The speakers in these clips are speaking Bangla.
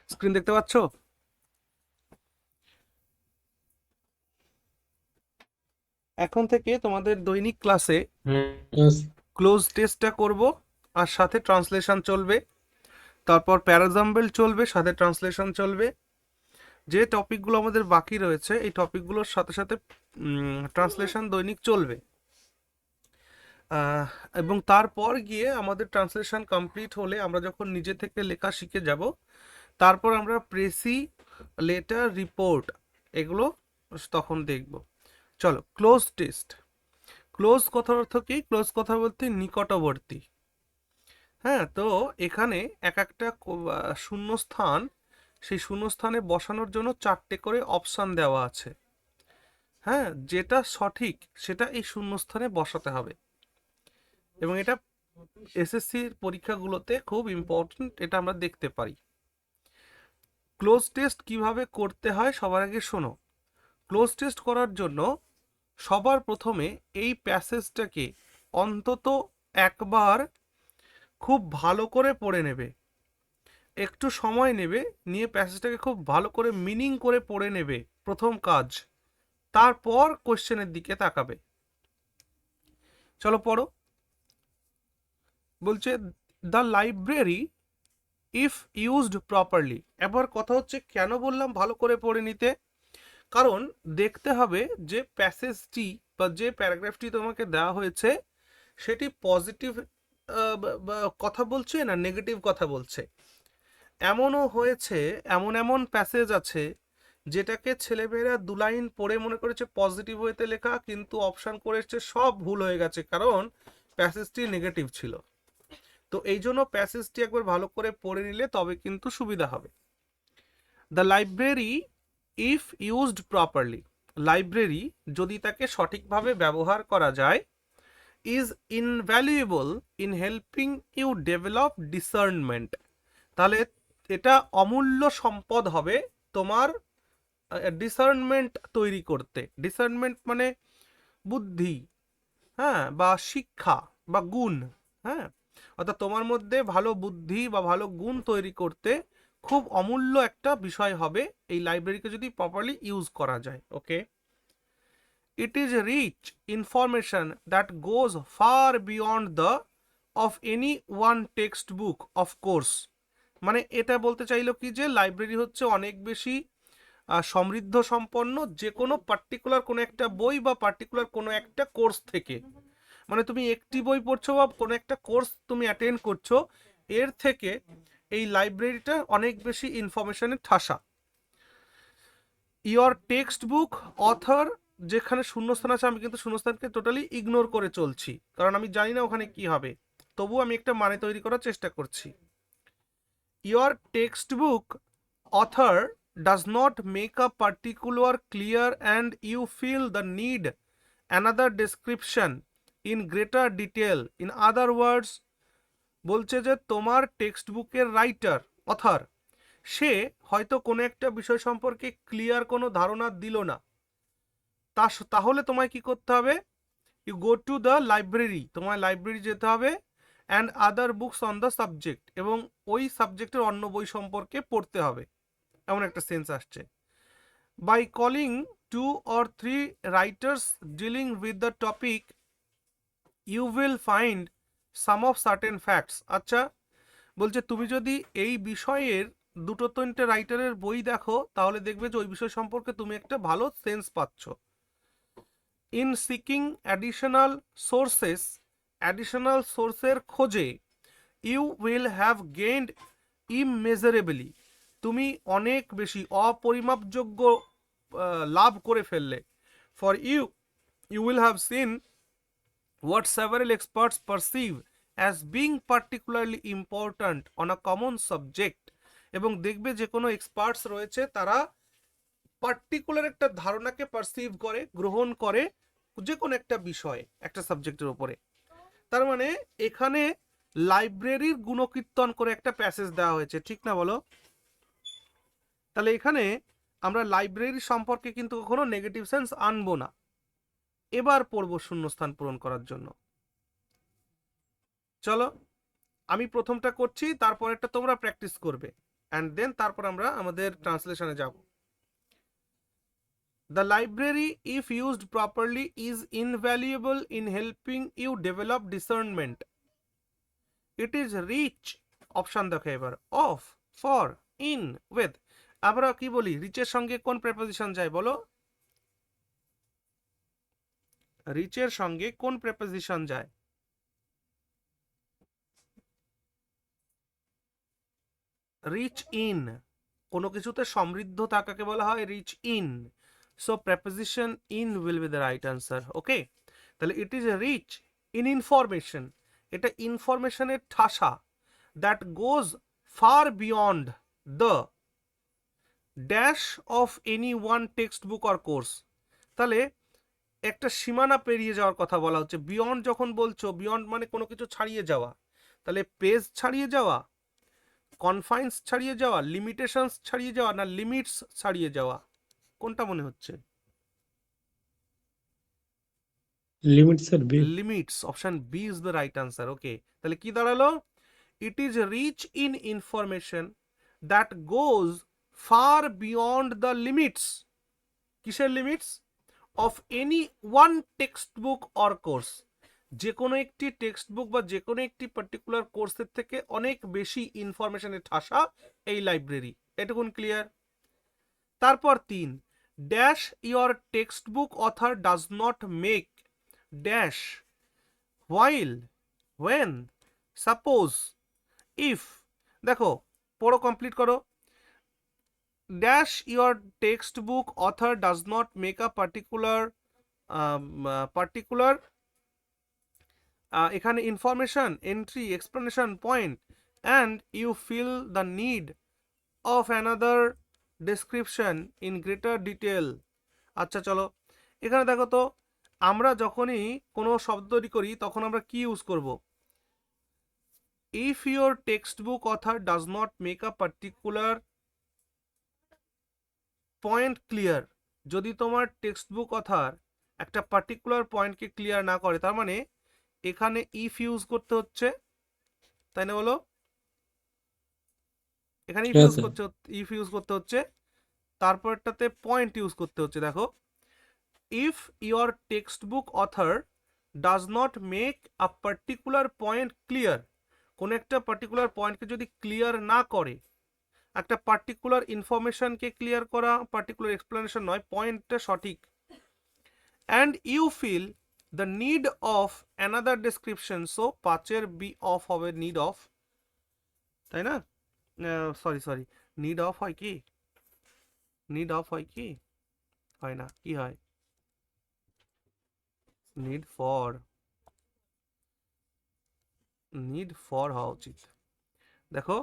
স্ক্রিন দেখতে পাচ্ছ? এখন থেকে তোমাদের দৈনিক ক্লাসে Yes. ক্লোজ টেস্টটা করব, আর সাথে ট্রান্সলেশন চলবে। তারপর প্যারাজাম্বল চলবে, সাথে ট্রান্সলেশন চলবে। যে টপিকগুলো আমাদের বাকি রয়েছে এই টপিকগুলোর সাথে সাথে ট্রান্সলেশন দৈনিক চলবে। আহ, এবং তারপর গিয়ে আমাদের ট্রান্সলেশন কমপ্লিট হলে আমরা যখন নিজে থেকে লেখা শিখে যাব, তারপর আমরা প্রেসি, লেটার, রিপোর্ট এগুলো তখন দেখব। চলো, ক্লোজ টেস্ট। ক্লোজ কথার অর্থ কি? ক্লোজ কথা বলতে নিকটবর্তী। হ্যাঁ, তো এখানে এক একটা শূন্যস্থান, সেই শূন্যস্থানে বসানোর জন্য 4টে করে অপশান দেওয়া আছে। হ্যাঁ, যেটা সঠিক সেটা এই শূন্যস্থানে বসাতে হবে, এবং এটা এসএসসির পরীক্ষাগুলোতে খুব ইম্পর্টেন্ট, এটা আমরা দেখতে পারি। ক্লোজ টেস্ট কিভাবে করতে হয় সবার আগে শোনো। ক্লোজ টেস্ট করার জন্য সবার প্রথমে এই প্যাসেজটাকে অন্তত একবার খুব ভালো করে পড়ে নেবে। একটু সময় নেবে, নিয়ে প্যাসেজটাকে খুব ভালো করে মিনিং করে পড়ে নেবে, প্রথম কাজ। তারপর কোশ্চেনের দিকে তাকাবে। চলো পড়ো। বলছে the library if used properly. এবার কথা হচ্ছে কেন বললাম ভালো করে পড়ে নিতে? কারণ দেখতে হবে যে প্যাসেজটি বা যে প্যারাগ্রাফটি তোমাকে দেওয়া হয়েছে সেটি পজিটিভ কথা বলছে না নেগেটিভ কথা বলছে। এমনও হয়েছে, এমন এমন প্যাসেজ আছে যেটাকে ছেলেমেয়েরা 2 লাইন পড়ে মনে করেছে পজিটিভ ওয়েতে লেখা, কিন্তু অপশান করেছে সব ভুল হয়ে গেছে, কারণ প্যাসেজটি নেগেটিভ ছিল। তো এই জন্য প্যাসেজটি একবার ভালো করে পড়ে নিলে তবে কিন্তু সুবিধা হবে। The library if used properly. Library যদি তাকে সঠিকভাবে ব্যবহার করা যায়, is invaluable in helping you develop discernment. তাহলে এটা অমূল্য সম্পদ হবে তোমার ডিসার্নমেন্ট তৈরি করতে। ডিসার্নমেন্ট মানে বুদ্ধি, হ্যাঁ, বা শিক্ষা বা গুণ। হ্যাঁ, অর্থাৎ তোমার মধ্যে ভালো বুদ্ধি বা ভালো গুণ তৈরি করতে খুব অমূল্য একটা বিষয় হবে এই লাইব্রেরিকে যদি প্রপারলি ইউজ করা যায়। Okay, it is rich information that goes far beyond the of any one text book of course. মানে এটা বলতে চাইলো কি যে লাইব্রেরি হচ্ছে অনেক বেশি সমৃদ্ধ সম্পন্ন যে কোনো পার্টিকুলার কোনো একটা বই বা পার্টিকুলার কোনো একটা কোর্স থেকে। মানে তুমি একটি বই পড়ছো বা কোনো একটা কোর্স তুমি অ্যাটেন্ড করছো, এর থেকে এই লাইব্রেরিটা অনেক বেশি ইনফরমেশনের ঠাসা। ইওর টেক্সট বুক অথর, যেখানে শূন্যস্থান আছে আমি কিন্তু শূন্যস্থানকে টোটালি ইগনোর করে চলছি, কারণ আমি জানি না ওখানে কি হবে, তবু আমি একটা মানে তৈরি করার চেষ্টা করছি। Your textbook author does not make a particular clear and you feel the need another description in greater detail. In other words, বলছে যে তোমার টেক্সট বুকের রাইটার, অথর, সে হয়তো কোনো একটা বিষয় সম্পর্কে ক্লিয়ার কোনো ধারণা দিল না। তাহলে তোমায় কি করতে হবে? You go to the library, তোমায় লাইব্রেরি যেতে হবে, and other books on the subject, এবং ওই সাবজেক্টের অন্য বই সম্পর্কে পড়তে হবে, এমন একটা সেন্স আসছে। By calling 2 or 3 writers dealing with the topic you will find some of certain facts. আচ্ছা, বলছে তুমি যদি এই বিষয়ের 2-3টে রাইটারের বই দেখো তাহলে দেখবে যে ওই বিষয় সম্পর্কে তুমি একটা ভালো সেন্স পাচ্ছ। ইন সিকিং অ্যাডিশনাল সোর্সের খোঁজে you will have gained immeasurably, তুমি অনেক বেশি অপরিমাপযোগ্য লাভ করে ফেললে। For you you will have seen what several experts perceive as being particularly important on a common subject। এবং দেখবে যে কোনো এক্সপার্টস রয়েছে তারা পার্টিকুলার একটা ধারণাকে পারসিভ করে, গ্রহণ করে যে কোনো একটা বিষয়, একটা সাবজেক্টের উপরে। তার মানে এখানে লাইব্রেরির গুণকীর্তন করে একটা প্যাসেজ দেওয়া হয়েছে, ঠিক না বলো? তাহলে এখানে আমরা লাইব্রেরি সম্পর্কে কিন্তু কখনো নেগেটিভ সেন্স আনবো না। এবার পড়বো শূন্যস্থান পূরণ করার জন্য। চলো, আমি প্রথমটা করছি, তারপরেরটা তোমরা প্র্যাকটিস করবে। অ্যান্ড দেন তারপর আমরা আমাদের ট্রান্সলেশনে যাব। The library, if used properly, is invaluable in helping you develop discernment. It is rich, option দেখো এবার, of, for, in, with. আমরা কি বলি, রিচের সঙ্গে কোন প্রেপোজিশন যায় বলো? রিচের সঙ্গে কোন প্রেপোজিশন যায়? রিচ ইন, কোনো কিছুতে সমৃদ্ধ থাকাকে বলা হয় rich in. So preposition in will be the right answer. Okay, তাহলে it is rich in information, এটা ইনফরমেশনের ঠাসা, that goes far beyond the dash of any one text book or course. তাহলে একটা সীমানা পেরিয়ে যাওয়ার কথা বলা হচ্ছে। বিয়ন্ড যখন বলছো, বিয়ন্ড মানে কোনো কিছু ছাড়িয়ে যাওয়া, তাহলে পেজ ছাড়িয়ে যাওয়া, কনফাইন্স ছাড়িয়ে যাওয়া, লিমিটেশনস ছাড়িয়ে যাওয়া, না লিমিটস ছাড়িয়ে যাওয়া, কোনটা মনে হচ্ছে? লিমিটস আর B. Limits, option B is the right answer. Okay, তাহলে কি দাঁড়ালো? It is rich in information that goes far beyond the limits, কিসের limits? Of any one text book or course, যে কোনো একটি টেক্সট বুক বা যে কোনো একটি পার্টিকুলার কোর্সের থেকে অনেক বেশি ইনফরমেশনের ঠাসা এই লাইব্রেরি। এটুকুন ক্লিয়ার? তারপর 3, dash your text book author does not make dash while when suppose if. দেখো, পড়ো, কমপ্লিট করো। Dash your text book author does not make a particular এখানে information, entry, explanation, point, and you feel the need of another description in greater detail. আচ্ছা চলো, এখানে দেখো তো, আমরা যখনই কোনো শব্দ তৈরি করি তখন আমরা কি ইউজ করব? If your text book author does not make a particular point clear, যদি তোমার টেক্সট বুক অথর একটা পার্টিকুলার পয়েন্টকে ক্লিয়ার না করে, তার মানে এখানে ইফ ইউজ করতে হচ্ছে, তাই না বলো? এখানে ইফ ইউজ করতে, ইফ ইউজ করতে হচ্ছে, তারপরটাতে পয়েন্ট ইউজ করতে হচ্ছে। দেখো, if your text book author does not make a particular point clear, কোন একটা পার্টিকুলার পয়েন্টকে যদি ক্লিয়ার না করে, একটা পার্টিকুলার ইনফরমেশনকে ক্লিয়ার করা, পার্টিকুলার এক্সপ্লেনেশন নয়, পয়েন্টটা সঠিক। And you feel the need of another description, so 5-এর বি অফ হবে নিড অফ, তাই না? সরি, নিড অফ হয় কি? নিড অফ হয় কি? হয় না, কি হয়? নিড ফর, নিড ফর হওয়া উচিত। দেখো,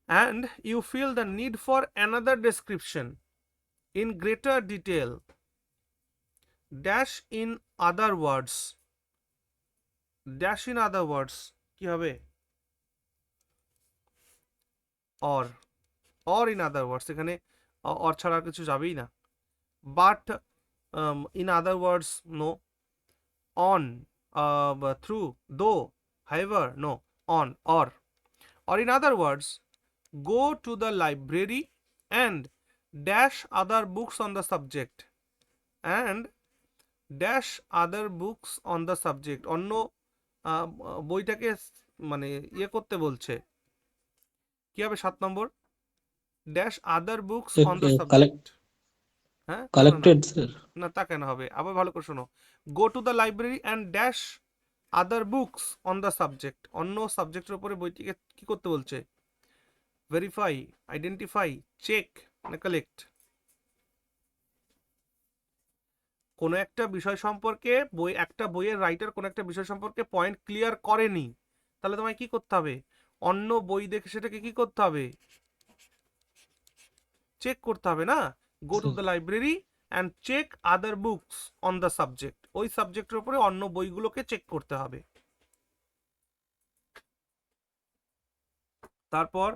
and you feel the need for another description in greater detail dash in other words, dash in other words কি হবে? or in other words, এখানে or ছাড়া কিছু যাবেই না। but in other words no, on, through, though, however, no, on, or in other words, go to the library and dash other books on the subject, and dash other books on the subject, অন্য বইটাকে মানে ইয়ে করতে বলছে, কি হবে 7 নম্বর? dash other books on the subject। হ্যাঁ, কালেক্টেড স্যার। না তা কেন হবে? আবার ভালো করে শোনো, go to the library and dash other books on the subject, অন্য সাবজেক্টের উপরে বইটিকে কি করতে বলছে? ভেরিফাই, আইডেন্টিফাই, চেক না কালেক্ট। কোনো একটা বিষয় সম্পর্কে বই, একটা বইয়ের রাইটার কোনো একটা বিষয় সম্পর্কে পয়েন্ট ক্লিয়ার করেনি, তাহলে তোমায় কি করতে হবে? অন্য বই দেখে সেটাকে কি করতে হবে? চেক করতে হবে না? Go to the library and check other books on the subject, ওই সাবজেক্টের উপরে অন্য বইগুলোকে চেক করতে হবে। তারপর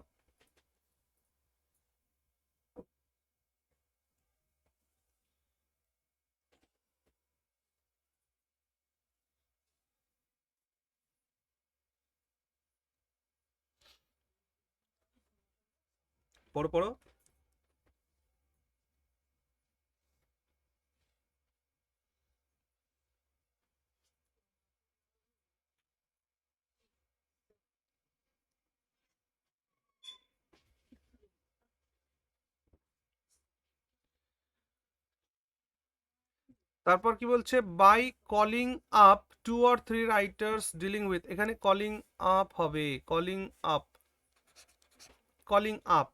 পড়ো পড়ো। তারপর কি বলছে, by calling up 2 or 3 writers dealing with, এখানে কলিং আপ হবে, calling up, calling up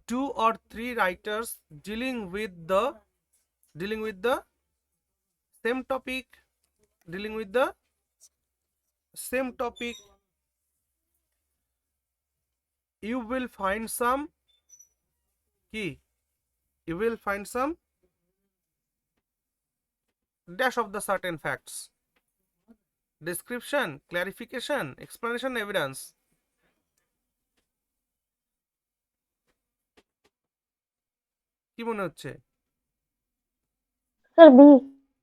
2 or 3 writers dealing with the same topic, dealing with the same topic, you will find some কি, you will find some dash of the certain facts, description, clarification, explanation, evidence. কি মনে হচ্ছে? Sir B.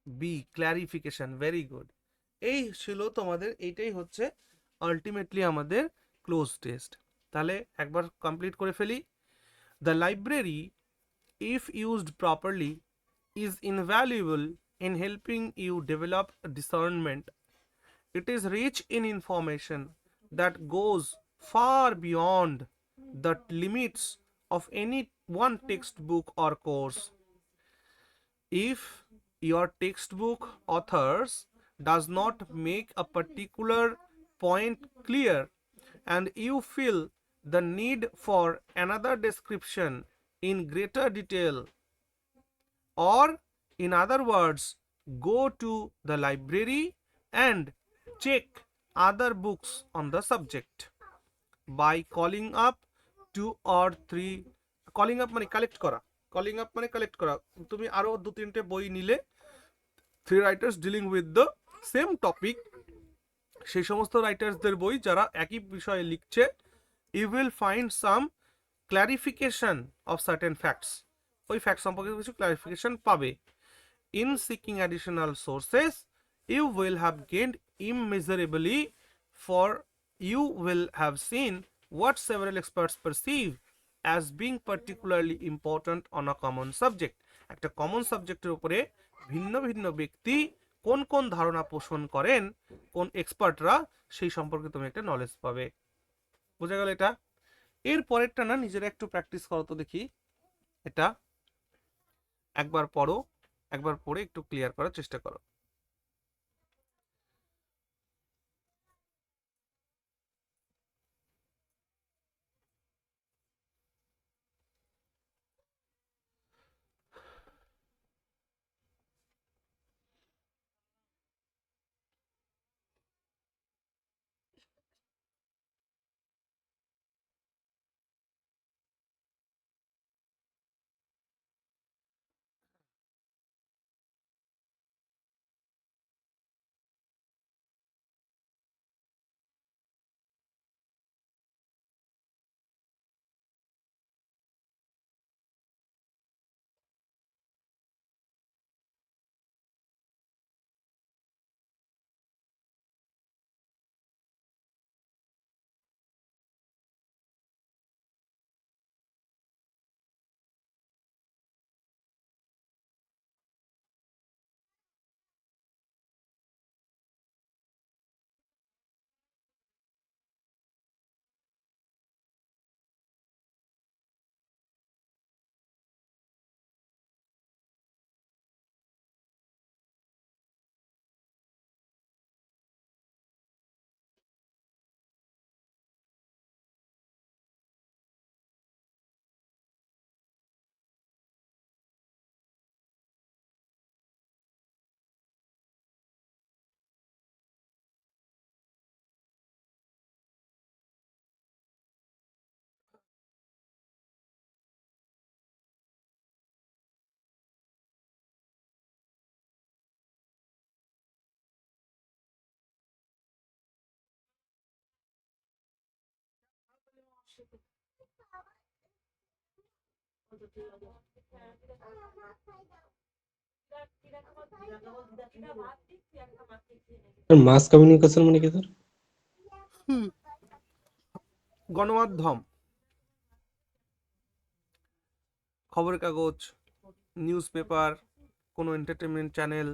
B, clarification, very good. এই ছিল তোমাদের, এইটাই হচ্ছে আলটিমেটলি আমাদের ক্লোজ টেস্ট। তাহলে একবার কমপ্লিট করে ফেলি। The library if used properly is invaluable in helping you develop discernment. It is rich in information that goes far beyond the limits of any one textbook or course. If your textbook authors does not make a particular point clear and you feel the need for another description in greater detail, or in other words, go to the library and check other books on the subject by calling up 2 or 3, calling up মানে কালেক্ট করা, কলিং আপ মানে কালেক্ট করা, তুমি আরো 2-3টে বই নিলে, 3 writers dealing with the same topic, সেই সমস্ত রাইটার্সদের বই যারা একই বিষয়ে লিখছে, you will find some clarification of certain facts, ওই ফ্যাক্ট সম্পর্কে কিছু ক্ল্যারিফিকেশন পাবে। In seeking additional sources you will have gained immeasurably, for you will have seen what several experts perceive as being particularly important on a common subject. একটা কমন সাবজেক্টের উপরে ভিন্ন ভিন্ন ব্যক্তি কোন কোন ধারণা পোষণ করেন, কোন এক্সপার্টরা, সেই সম্পর্কে তুমি একটা নলেজ পাবে। বোঝা গেল এটা? এর পরেরটা না নিজেরা একটু প্র্যাকটিস করো তো দেখি। এটা একবার পড়ো, একবার পড়ে একটু ক্লিয়ার করার চেষ্টা করো। মাস কমিউনিকেশন মানে কি স্যার? গণমাধ্যম, খবরের কাগজ, নিউজ পেপার, কোনো এন্টারটেনমেন্ট চ্যানেল,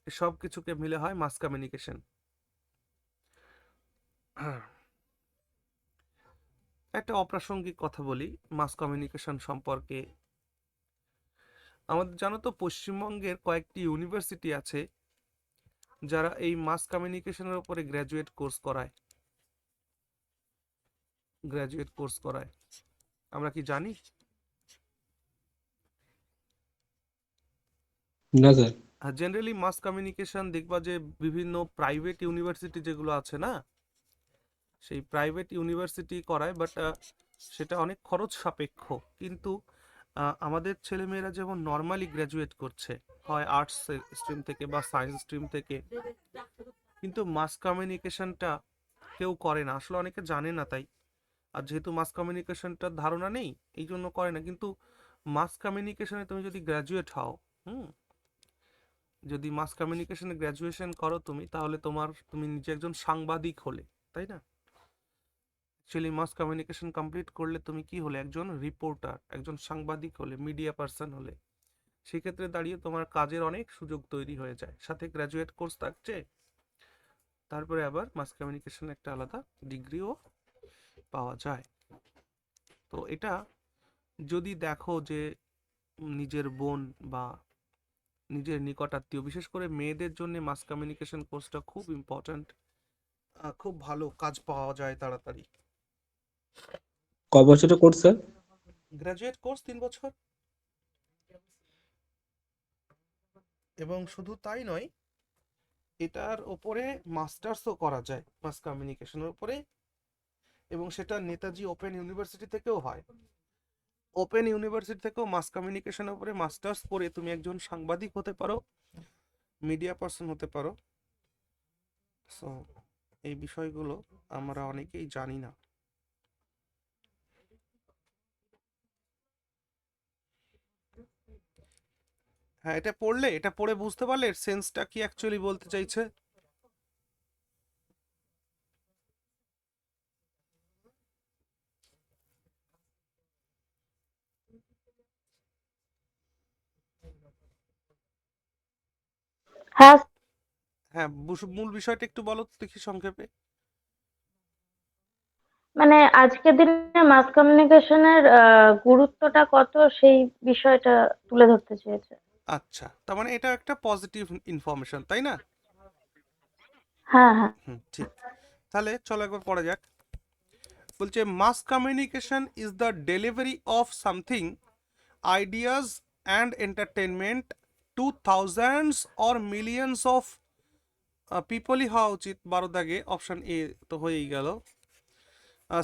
সব কিছুকে মিলে হয় মাস কমিউনিকেশন। একটা অপ্রাসঙ্গিক কথা বলি মাস কমিউনিকেশন সম্পর্কে। আমাদের জানো তো পশ্চিমবঙ্গের কয়েকটি ইউনিভার্সিটি আছে যারা এই মাস কমিউনিকেশনের উপরে গ্র্যাজুয়েট কোর্স করায়। আমরা কি জানি? না sir. Are generally mass communication দেখবা যে বিভিন্ন প্রাইভেট ইউনিভার্সিটি যেগুলো আছে না, সেই প্রাইভেট ইউনিভার্সিটি করায়, বাট সেটা অনেক খরচ সাপেক্ষ। কিন্তু আমাদের ছেলেমেয়েরা যেমন নর্মালি গ্র্যাজুয়েট করছে, হয় আর্টস স্ট্রিম থেকে বা সায়েন্স স্ট্রিম থেকে, কিন্তু মাস কমিউনিকেশনটা কেউ করে না, আসলে অনেকে জানে না তাই। আর যেহেতু মাস কমিউনিকেশনটার ধারণা নেই, এই জন্য করে না। কিন্তু মাস কমিউনিকেশনে তুমি যদি গ্র্যাজুয়েট হও, যদি মাস কমিউনিকেশনে গ্র্যাজুয়েশন করো তুমি, তাহলে তুমি নিজে একজন সাংবাদিক হলে, তাই না? অ্যাকচুয়ালি মাস কমিউনিকেশন কমপ্লিট করলে তুমি কি হলে? একজন রিপোর্টার, একজন সাংবাদিক হলে, মিডিয়া পার্সন হলে। সেক্ষেত্রে দাঁড়িয়ে তোমার কাজের অনেক সুযোগ তৈরি হয়ে যায়। সাথে গ্র্যাজুয়েট কোর্স থাকছে, তারপরে আবার মাস কমিউনিকেশন একটা আলাদা ডিগ্রিও পাওয়া যায়। তো এটা যদি দেখো যে নিজের বোন বা নিজের নিকট আত্মীয়, বিশেষ করে মেয়েদের জন্য মাস কমিউনিকেশন কোর্সটা খুব ইম্পর্ট্যান্ট, খুব ভালো কাজ পাওয়া যায় তাড়াতাড়ি। ক বছরের কোর্স স্যার? গ্র্যাজুয়েট কোর্স 3 বছর। এবং শুধু তাই নয়, এটার ওপরে মাস্টার্সও করা যায় মাস কমিউনিকেশনের উপরে, এবং সেটা নেতাজি ওপেন ইউনিভার্সিটি থেকেও হয়। ওপেন ইউনিভার্সিটি থেকেও মাস কমিউনিকেশনের উপরে মাস্টার্স করে তুমি একজন সাংবাদিক হতে পারো, মিডিয়া পার্সন হতে পারো। সো এই বিষয়গুলো আমরা অনেকেই জানি না। হ্যাঁ, এটা পড়ে বুঝতে পারলে এর সেন্সটা কি অ্যাকচুয়ালি বলতে চাইছে। হ্যাঁ, হ্যাঁ, মূল বিষয়টা একটু বলো তো দেখি সংক্ষেপে। মানে আজকের দিনে মাস কমিউনিকেশনের গুরুত্বটা কত সেই বিষয়টা তুলে ধরতে চেয়েছে। আচ্ছা, তার মানে এটা একটা পজিটিভ ইনফরমেশন, তাই না? হ্যাঁ, হ্যাঁ। ঠিক। তাহলে চলো একবার পড়া যাক। বলছে mass communication is the delivery of something, ideas and entertainment to thousands or millions of পিপলই হওয়া উচিত, 12 দাগে, অপশন এ তো হয়েই গেল,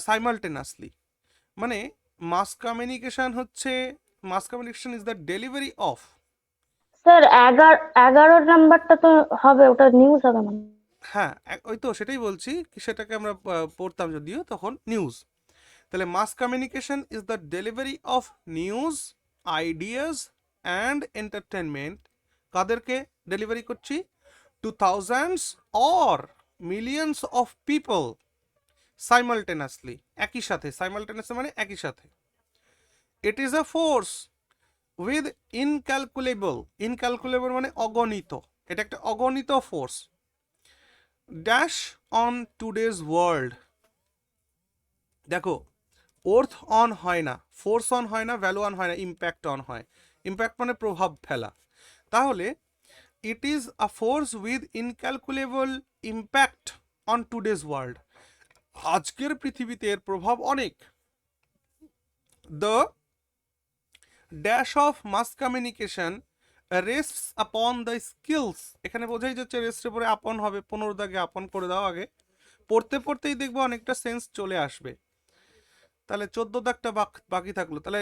সাইমালটেনাসলি। মানে mass communication is the delivery of. Sir 11 নাম্বারটা তো হবে, ওটা নিউজ হবে মানে। হ্যাঁ, ওই তো সেটাই বলছি, সেটাকে আমরা পড়তাম যদিও তখন নিউজ। তাহলে mass communication is the delivery of news, ideas and entertainment. কাদেরকে ডেলিভারি করছি? To thousands or millions of people simultaneously, একই সাথে। সাইমালটেনাসলি মানে একই সাথে। It is a force with incalculable মানে অগণিত, এটা একটা অগণিত ফোর্স। Dash on today's world. দেখো, ওর্থ অন হয় না, ফোর্স অন হয় না, ভ্যালু অন হয় না, ইম্প্যাক্ট অন হয়। ইম্প্যাক্ট মানে প্রভাব ফেলা। তাহলে it is a force with incalculable impact on today's world. আজকের পৃথিবীতে এর প্রভাব অনেক। The dash of mass communication rests upon the skills. এখানে বোঝাই যাচ্ছে রেস্টের পরে আপন হবে, 15 দাগে আপন করে দাও আগে। পড়তে পড়তেই দেখবো অনেকটা সেন্স চলে আসবে। তাহলে 14 দাগটা বাকি থাকলো। তাহলে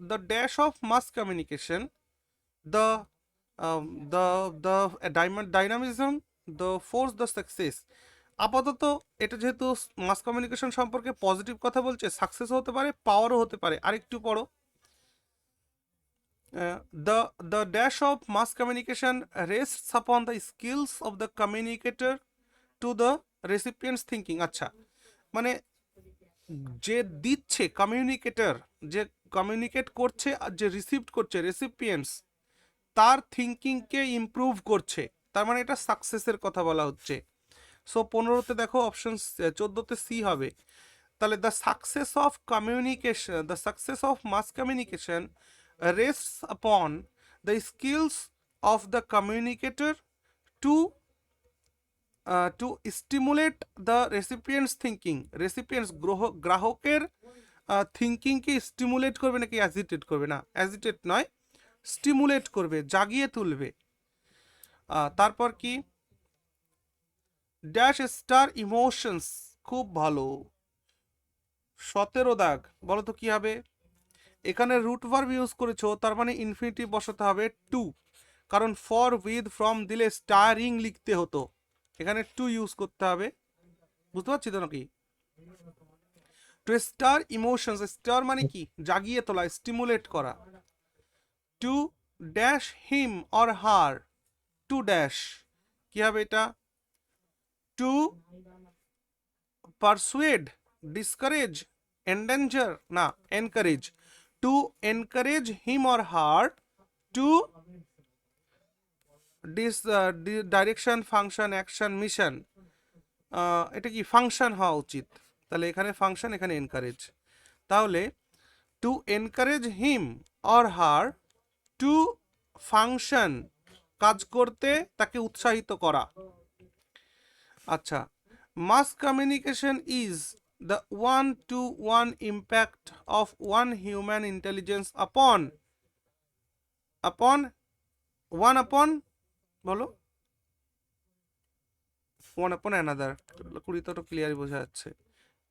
the dash of mass communication, the the the dynamism, the force, the success. আপাতত এটা যেহেতু মাস কমিউনিকেশন সম্পর্কে পজিটিভ কথা বলছে, সাকসেস হতে পারে, পাওয়ারও হতে পারে। আরেকটু পড়ো। The dash of mass communication rests upon the skills of the communicator to the recipient's thinking. আচ্ছা, মানে যে দিচ্ছে, কমিউনিকেটর যে কমিউনিকেট করছে আর যে রিসিভ করছে রেসিপিয়েন্টস তার থিঙ্কিংকে ইমপ্রুভ করছে, তার মানে এটা সাকসেসের কথা বলা হচ্ছে। সো 15তে দেখো অপশন 14তে সি হবে। তাহলে the success of communication, the success of mass communication rests upon the skills of the communicator to to stimulate the recipients thinking. Recipients গ্রাহকের থিঙ্কিংকে স্টিমুলেট করবে নাকি অ্যাজিটেট করবে? না, অ্যাজিটেট নয়, স্টিমুলেট করবে, জাগিয়ে তুলবে। তারপর কি ড্যাশ স্টার ইমোশনস, খুব ভালো। 17 দাগ, বলো তো কি হবে? এখানে রুট ভার্ব ইউজ করেছো, তার মানে ইনফিনিটিভ বসাতে হবে টু, কারণ ফর উইথ ফ্রম দিলে স্টারিং লিখতে হতো, এখানে টু ইউজ করতে হবে। বুঝতে পারছি তো নাকি? টু স্টার ইমোশনস, স্টার মানে কি? জাগিয়ে তোলা, স্টিমুলেট করা। To dash him or her, to dash কি হবে এটা? টু পারসুয়েড, ডিসকারেজ, এন্ডেঞ্জার, না encourage. To encourage him or her to direction, function, action, mission, এটা কি ফাংশন হওয়া উচিত, তাহলে এখানে ফাংশন, এখানে এনকারেজ। তাহলে to encourage him or her to function, কাজ করতে, তাকে উৎসাহিত করা। আচ্ছা, mass communication is the one to one impact of one human intelligence upon upon one upon, বলো ওয়ান আপন অ্যানাদার, কুড়িতে তো ক্লিয়ারই বোঝা যাচ্ছে।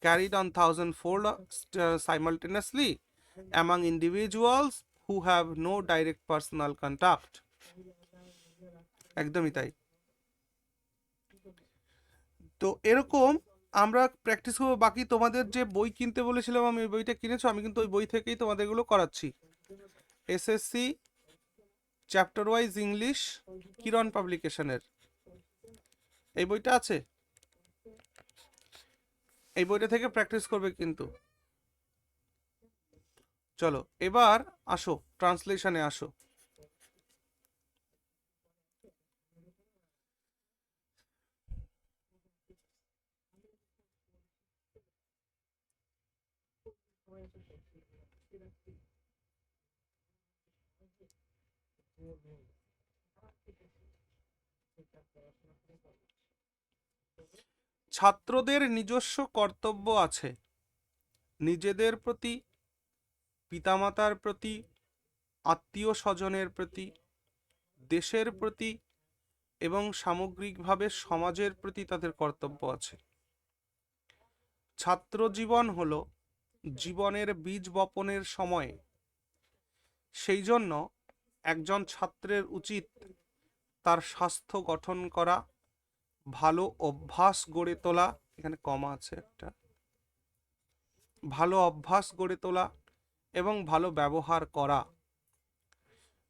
Carried on thousand fold simultaneously among individuals who have no direct personal contact, একদমই তাই। তো এরকম আমরা প্র্যাকটিস করবো। বাকি তোমাদের যে বই কিনতে বলেছিলাম, আমি ওই বইটা কিনেছো, আমি কিন্তু ওই বই থেকেই তোমাদের এগুলো করাচ্ছি। এসএসসি চ্যাপ্টার ওয়াইজ ইংলিশ, কিরণ পাবলিকেশনের এই বইটা আছে, এই বইটা থেকে প্র্যাকটিস করবে কিন্তু। চলো এবার আসো ট্রান্সলেশনে আসো। ছাত্রদের নিজস্ব কর্তব্য আছে নিজেদের প্রতি, পিতামাতার প্রতি, আত্মীয় স্বজনের প্রতি, দেশের প্রতি এবং সামগ্রিকভাবে সমাজের প্রতি তাদের কর্তব্য আছে। ছাত্র জীবন হলো জীবনের বীজ বপনের সময়, সেই জন্য একজন ছাত্রের উচিত তার স্বাস্থ্য গঠন করা, ভালো অভ্যাস গড়ে তোলা, এখানে কমা আছে একটা, ভালো অভ্যাস গড়ে তোলা এবং ভালো ব্যবহার করা।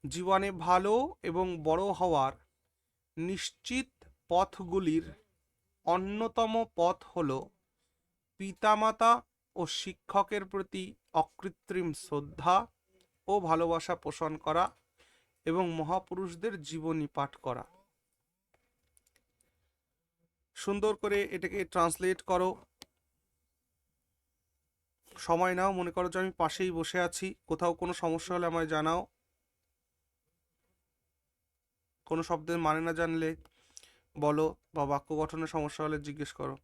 জীবনে ভালো এবং বড় হওয়ার নিশ্চিত পথগুলির অন্যতম পথ হল পিতামাতা ও শিক্ষকের প্রতি অকৃত্রিম শ্রদ্ধা ও ভালোবাসা পোষণ করা এবং মহাপুরুষদের জীবনী পাঠ করা। সুন্দর করে এটাকে ট্রান্সলেট করো, সময় নাও, মনে করো যে আমি পাশেই বসে আছি, কোথাও কোনো সমস্যা হলে আমায় জানাও, কোনো শব্দের মানে না জানলে বলো, বা বাক্য গঠনের সমস্যা হলে জিজ্ঞেস করো।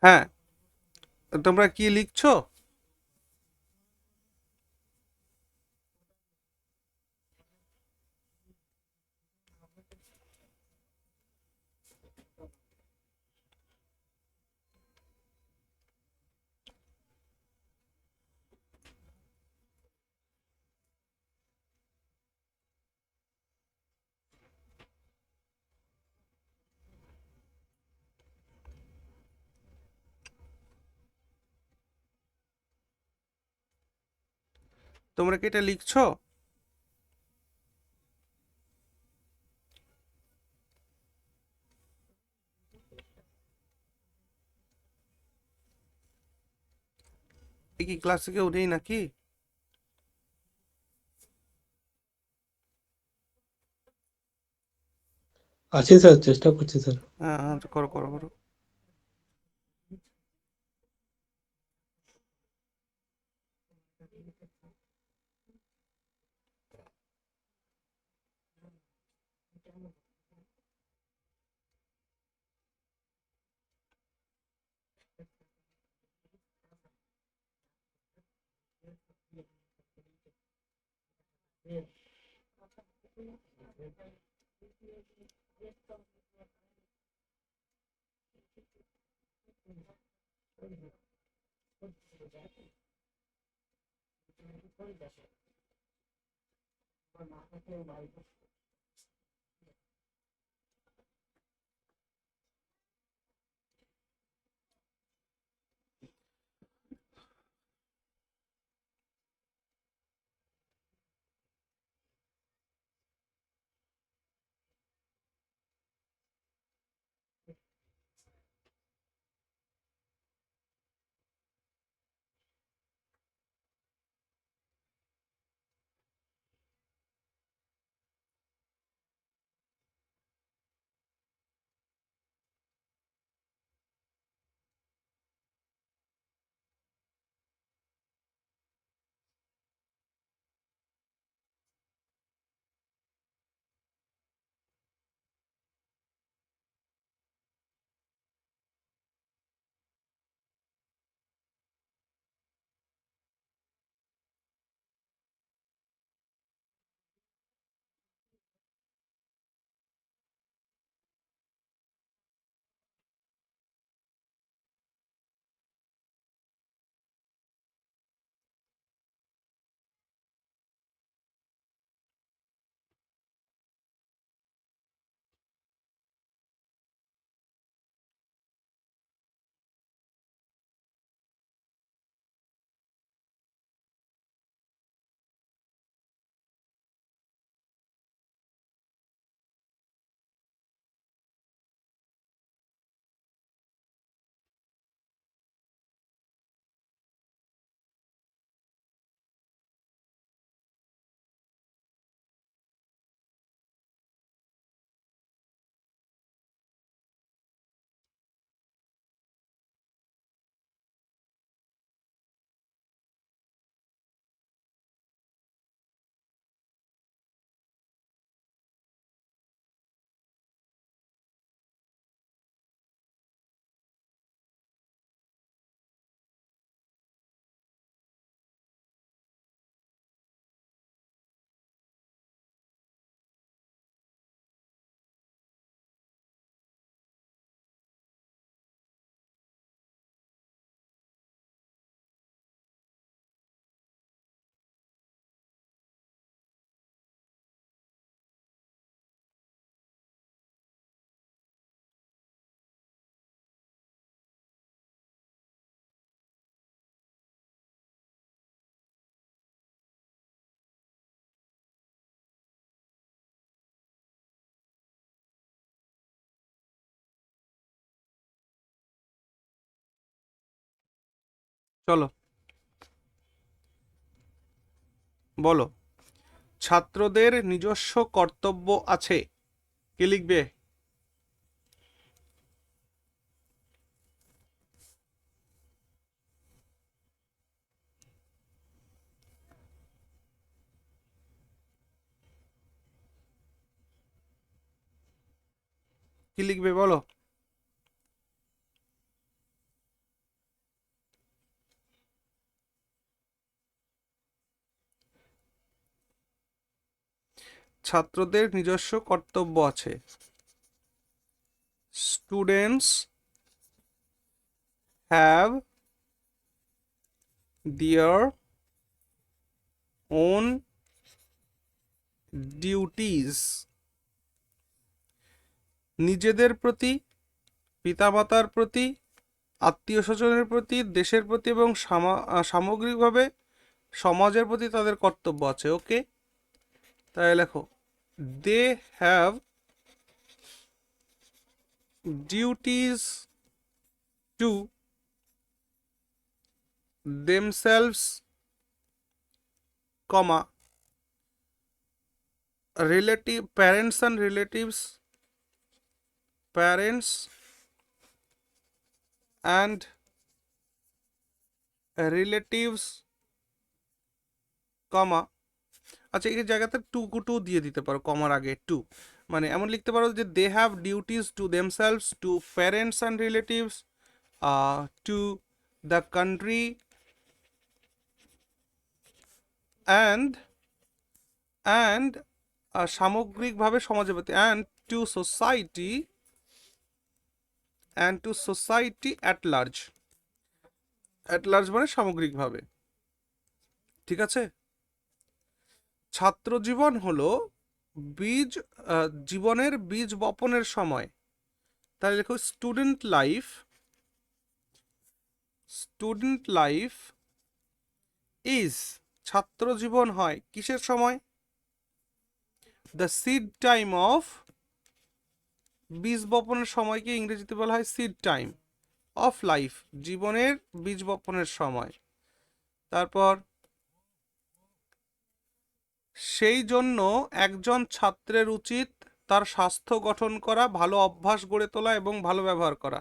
হ্যাঁ, তোমরা কি লিখছো? তোমরা কি এটা লিখছো? এ কি ক্লাস থেকে উঠেই নাকি? আছি স্যার, চেষ্টা করছি স্যার। হ্যাঁ হ্যাঁ, করো করো করো। চলো বলো, ছাত্রদের নিজস্ব কর্তব্য আছে। কে লিখবে? কি লিখবে বলো? ছাত্রদের নিজস্ব কর্তব্য আছে। Students have their own duties. নিজেদের প্রতি, পিতামাতার প্রতি, আত্মীয় স্বজনের প্রতি, দেশের প্রতি এবং সামগ্রিকভাবে সমাজের প্রতি তাদের কর্তব্য আছে। ওকে, তাই লেখো, they have duties to themselves, comma, relative parents and relatives, parents and relatives, comma, আচ্ছা এই জায়গাতে টু দিয়ে দিতে পারো, কমার আগে টু, মানে এমন লিখতে পারো যে they have duties to themselves, to parents and relatives, to the country and and সামগ্রিকভাবে সমাজের প্রতি, and to society, and to society at large. At large মানে সামগ্রিকভাবে। ঠিক আছে? ছাত্র জীবন হলো বীজ, জীবনের বীজ বপনের সময়। তাই লেখো student life, student life is, ছাত্র জীবন হয় কিসের সময়? দ্য সিড টাইম অফ, বীজ বপনের সময়কে ইংরেজিতে বলা হয় সিড টাইম অফ লাইফ, জীবনের বীজ বপনের সময়। তারপর সেই জন্য একজন ছাত্রের উচিত তার স্বাস্থ্য গঠন করা, ভালো অভ্যাস গড়ে তোলা এবং ভালো ব্যবহার করা।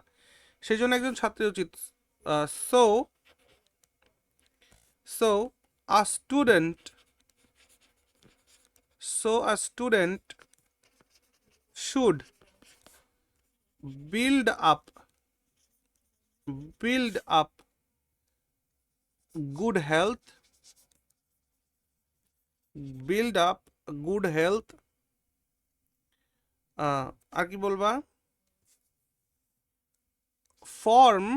সেই জন্য একজন ছাত্রের উচিত, so so a student, so a student should build up good health, build up good health, আর কি বলবা, form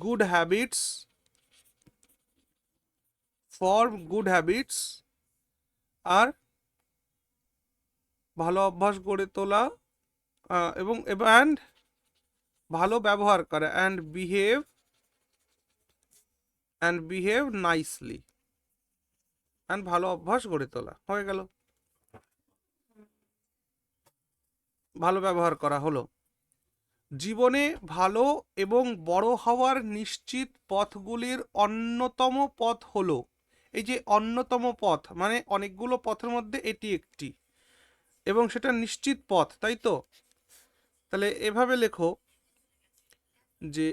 good habits, আর ভালো অভ্যাস গড়ে তোলা, এবং অ্যান্ড ভালো ব্যবহার করা, অ্যান্ড বিহেভ নাইসলি, অ্যান্ড ভালো অভ্যাস গড়ে তোলা। হয়ে গেল, ভালো ব্যবহার করা হলো। জীবনে ভালো এবং বড় হওয়ার নিশ্চিত পথগুলির অন্যতম পথ হলো, এই যে অন্যতম পথ মানে অনেকগুলো পথের মধ্যে এটি একটি, এবং সেটা নিশ্চিত পথ, তাই তো? তাহলে এভাবে লেখো যে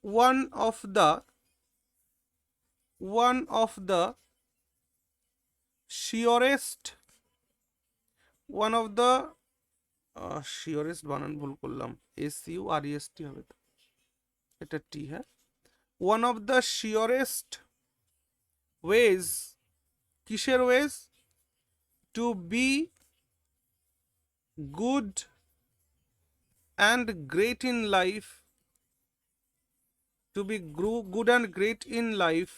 one of the surest, surest বানান ভুল করলাম, SUREST হবে তো, এটা টি, হ্যাঁ, one of the surest ways, কিসের ways? To be good and great in life, to be good and great in life.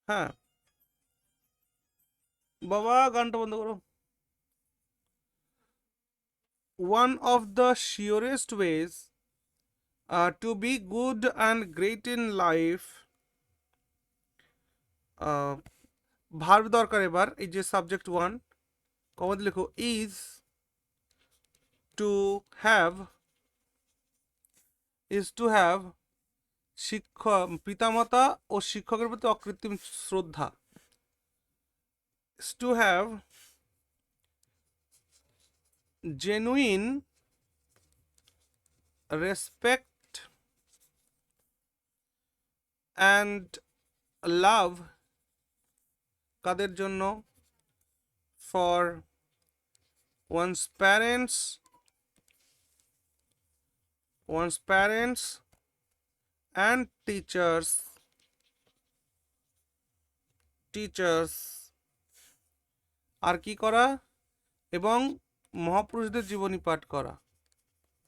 হ্যাঁ বাবা, গানটা বন্ধ করো। One of the surest ways to be good and great in life, verb দরকার এবার, এই যে সাবজেক্ট ওয়ান, কমাতে লেখো ইজ টু হ্যাভ, পিতামাতা ও শিক্ষকের প্রতি অকৃত্রিম শ্রদ্ধা, to have genuine respect and love, কাদের জন্য? For one's parents and teachers। আর কি করা? এবং মহাপুরুষদের জীবনী পাঠ করা।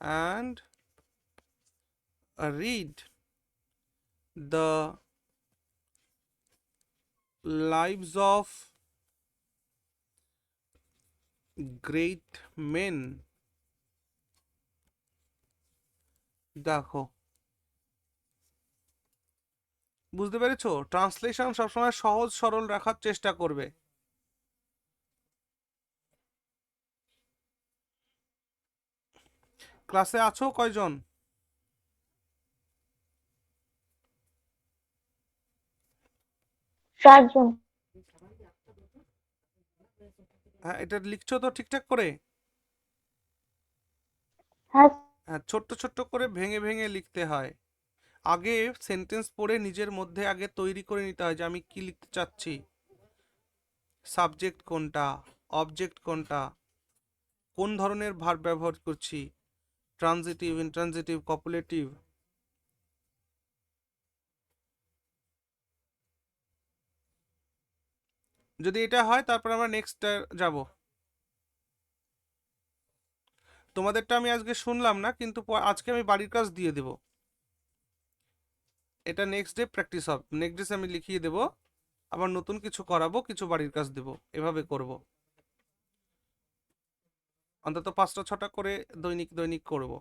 and read the lives of great men। দেখো, বুঝতে পেরেছো? ট্রান্সলেশন সবসময় সহজ সরল রাখার চেষ্টা করবে। ক্লাসে আছো কয়জন? চারজন। হ্যাঁ, এটা লিখছো তো ঠিকঠাক করে? হ্যাঁ। হ্যাঁ, ছোট্ট ছোট্ট করে ভেঙে ভেঙে লিখতে হয়। আগে সেন্টেন্স পড়ে নিজের মধ্যে আগে তৈরি করে নিতে হয় যে আমি কি লিখতে চাচ্ছি, সাবজেক্ট কোনটা, অবজেক্ট কোনটা, কোন ধরনের ভার্ব ব্যবহার করছি, ট্রানজিটিভ, ইন্ট্রানজিটিভ, কপুলেটিভ। যদি এটা হয় তারপর আমরা নেক্সট যাব। তোমাদেরটা আমি আজকে শুনলাম না, কিন্তু আজকে আমি বাড়ির কাজ দিয়ে দেব। এটা নেক্সট ডে প্র্যাকটিস হবে, নেক্সট ডে আমি লিখিয়ে দেব, আবার নতুন কিছু করাবো, কিছু বাড়ির কাজ দেব, এভাবে করব। অন্তত 5টা 6টা করে দৈনিক দৈনিক করব।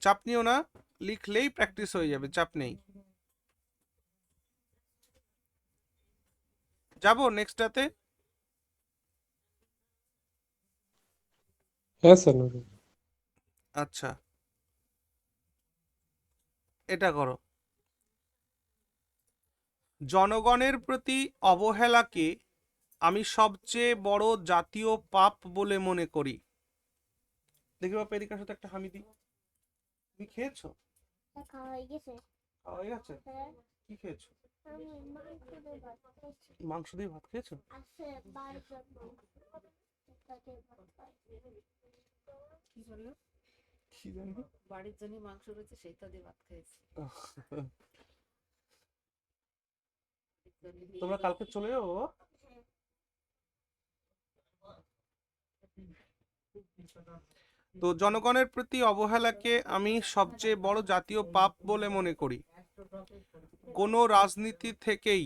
চাপ নিও না, লিখলেই প্র্যাকটিস হয়ে যাবে, চাপ নেই। যাবো নেক্সটটাতে? হ্যাঁ স্যার নেবো। আচ্ছা, এটা করো। জনগণের প্রতি অবহেলাকে আমি সবচেয়ে বড় জাতীয় পাপ বলে মনে করি। দেখি বাবা, এদিকে আসো তো, একটা হামি দিই। তুমি খেয়েছো? খাওয়া হয়ে গেছে। খাওয়া হয়ে গেছে? হ্যাঁ, কি খেয়েছো? আমি মাংস দিয়ে ভাত খাইছি। মাংস দিয়ে ভাত খেয়েছো? আছে বার্গার মাংস, তাতে ভাত খাই। কি বললো? কি জানি। বাড়ির জন্য মাংস রয়েছে, সেইটা দিয়ে ভাত খাইছি। তোমরা কালকে চলে যাবো বাবা? তো জনগণের প্রতি অবহেলাকে আমি সবচেয়ে বড় জাতীয় পাপ বলে মনে করি। কোনো রাজনীতি থেকেই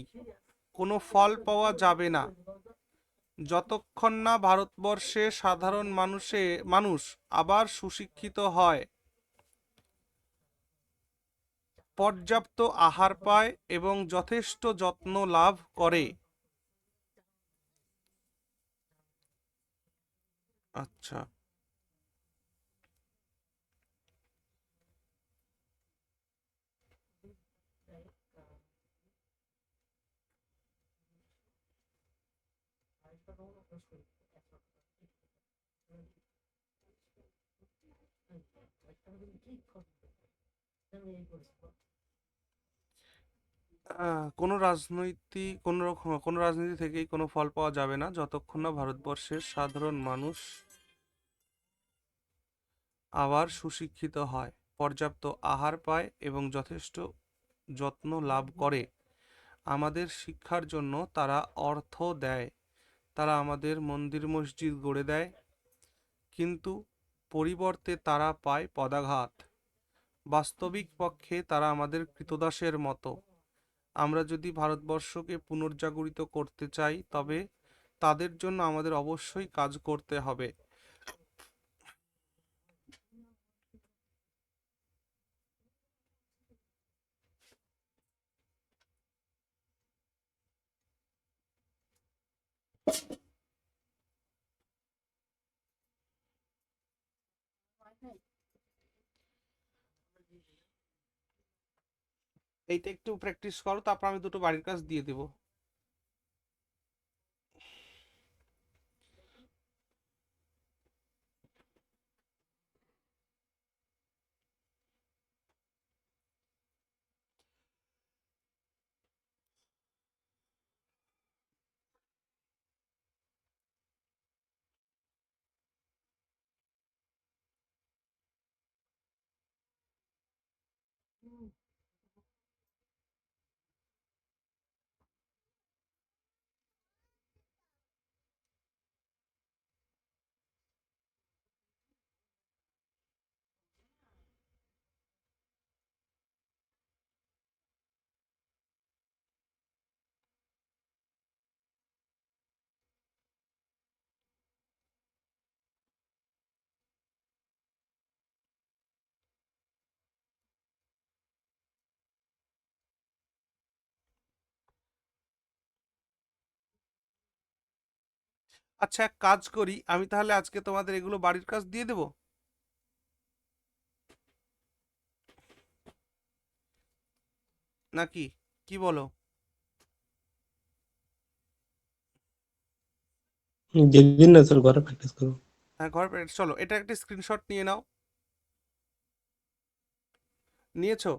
কোনো ফল পাওয়া যাবে না যতক্ষণ না ভারতবর্ষে সাধারণ মানুষ আবার সুশিক্ষিত হয়, পর্যাপ্ত আহার পায় এবং যথেষ্ট যত্ন লাভ করে। আচ্ছা, কোনো রাজনীতি থেকেই কোনো ফল পাওয়া যাবে না যতক্ষণ না ভারতবর্ষের সাধারণ মানুষ আবার সুশিক্ষিত হয়, পর্যাপ্ত আহার পায় এবং যথেষ্ট যত্ন লাভ করে। আমাদের শিক্ষার জন্য তারা অর্থ দেয়, তারা আমাদের মন্দির মসজিদ গড়ে দেয়, কিন্তু পরিবর্তে তারা পায় পদাঘাত। বাস্তবিক পক্ষে তারা আমাদের কৃতদাসের মতো। আমরা যদি ভারতবর্ষকে পুনর্জাগরিত করতে চাই তবে তাদের জন্য আমাদের অবশ্যই কাজ করতে হবে। এইটা একটু প্র্যাকটিস করো, তারপর আমি দুটো বাড়ির কাজ দিয়ে দেবো। আচ্ছা, এক কাজ করি, আমি তাহলে আজকে তোমাদের এগুলো বাড়ির কাজ দিয়ে দেবো, নাকি কি বলো? দিন না স্যার, ঘরে প্র্যাকটিস করো। হ্যাঁ, ঘর চলো, এটা একটা স্ক্রিনশট নিয়ে নাও। নিয়েছো?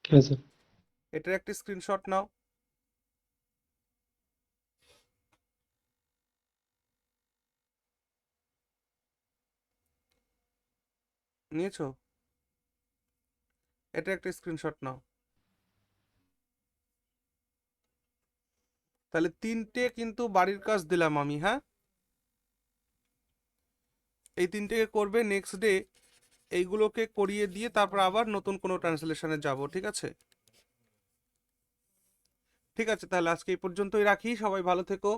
হ্যাঁ স্যার। এটার একটা স্ক্রিনশট নাও। নিয়েছো? এটা একটা স্ক্রিনশট নাও। তাহলে তিনটে কিন্তু বাড়ির কাজ দিলাম আমি, হ্যাঁ? এই তিনটেকে করবে নেক্সট ডে, এইগুলোকে করিয়ে দিয়ে তারপর আবার নতুন কোনো ট্রান্সলেশনে যাব, ঠিক আছে? ঠিক আছে, তাহলে আজকে এই পর্যন্তই রাখি, সবাই ভালো থেকো।